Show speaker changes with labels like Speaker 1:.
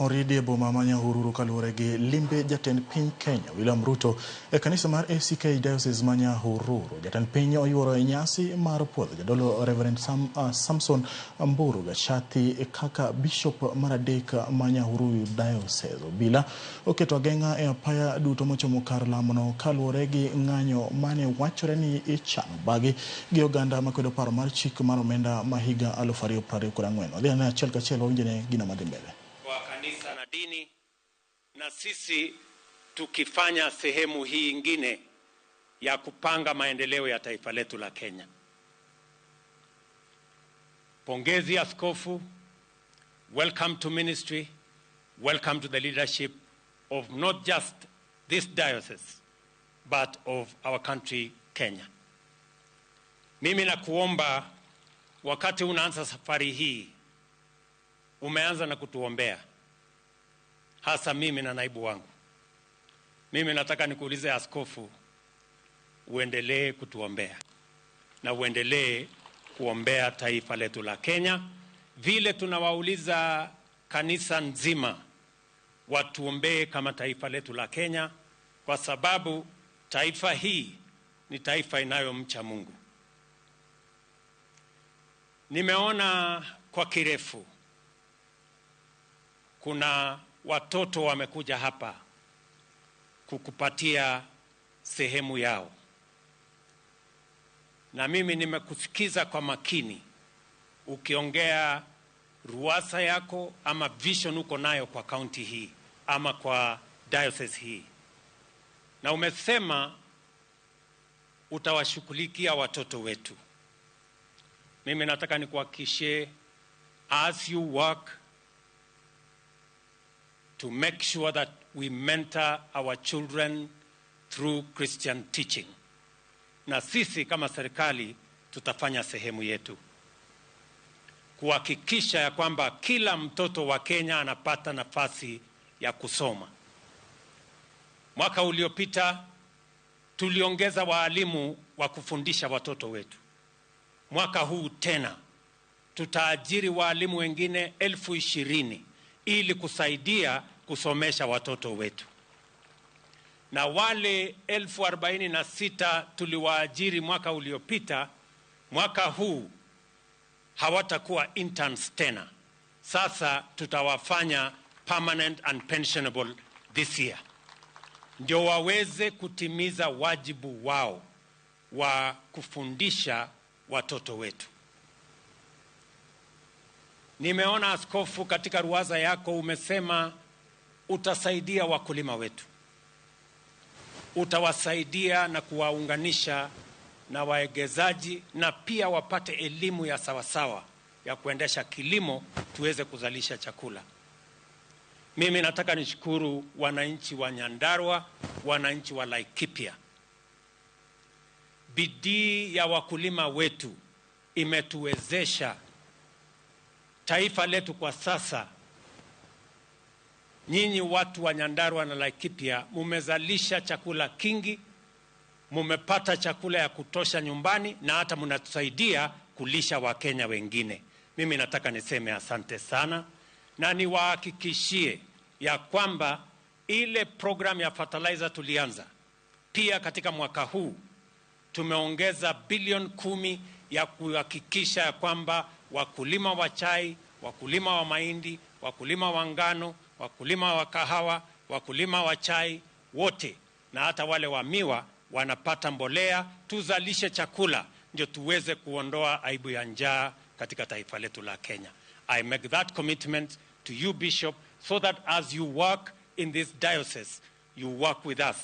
Speaker 1: Oridi boma ma Nyahururu kaluwore gi limbe jatend piny Kenya William Ruto e kanisa mar ACK Diocese ma Nyahururu. Jatend piny oyuoro e nyasi mar puodho jadolo Reverend Samson Mburu Gachati kaka bishop mar adek ma Nyahururu Diocese. Obila oketo ageng'a e apaya duto mochomo kar lamono kaluwore gi ng'anyo mane wachore ni ichano bagi gi oganda makwedo paro mar chik mar omenda ma higa 2024. Wadhiane achiel kachiel wawinjne gino madhi mbele.
Speaker 2: Kanisa na dini, na sisi tukifanya sehemu hii ingine ya kupanga maendeleo ya taifa letu la Kenya. Pongezi askofu, welcome to ministry, welcome to the leadership of not just this diocese but of our country Kenya. Mimi nakuomba wakati unaanza safari hii umeanza na kutuombea, hasa mimi na naibu wangu. Mimi nataka nikuulize askofu, uendelee kutuombea na uendelee kuombea taifa letu la Kenya, vile tunawauliza kanisa nzima watuombee kama taifa letu la Kenya, kwa sababu taifa hii ni taifa inayomcha Mungu. Nimeona kwa kirefu kuna watoto wamekuja hapa kukupatia sehemu yao, na mimi nimekusikiza kwa makini ukiongea ruasa yako ama vision uko nayo kwa county hii ama kwa diocese hii, na umesema utawashughulikia watoto wetu. Mimi nataka nikuhakikishie, as you work to make sure that we mentor our children through Christian teaching, na sisi kama serikali tutafanya sehemu yetu kuhakikisha ya kwamba kila mtoto wa Kenya anapata nafasi ya kusoma. Mwaka uliopita tuliongeza walimu wa kufundisha watoto wetu. Mwaka huu tena tutaajiri walimu wengine 20,000 ili kusaidia kusomesha watoto wetu. Na wale 46,000 tuliwaajiri mwaka uliopita, mwaka huu hawatakuwa interns tena. Sasa tutawafanya permanent and pensionable this year, ndio waweze kutimiza wajibu wao wa kufundisha watoto wetu. Nimeona askofu, katika ruwaza yako umesema utasaidia wakulima wetu, utawasaidia na kuwaunganisha na waegezaji, na pia wapate elimu ya sawasawa ya kuendesha kilimo tuweze kuzalisha chakula. Mimi nataka nishukuru wananchi wa Nyandarua, wananchi wa Laikipia. Bidii ya wakulima wetu imetuwezesha taifa letu kwa sasa. Nyinyi watu wa Nyandarua na Laikipia mumezalisha chakula kingi, mumepata chakula ya kutosha nyumbani, na hata mnatusaidia kulisha Wakenya wengine. Mimi nataka niseme asante sana, na niwahakikishie ya kwamba ile program ya fertilizer tulianza, pia katika mwaka huu tumeongeza bilioni 10 ya kuhakikisha ya kwamba wakulima wa chai, wakulima wa mahindi, wakulima wa ngano, wakulima wa kahawa, wakulima wa chai wote, na hata wale wa miwa wanapata mbolea, tuzalishe chakula ndio tuweze kuondoa aibu ya njaa katika taifa letu la Kenya. I make that commitment to you, Bishop, so that as you work in this diocese, you work with us.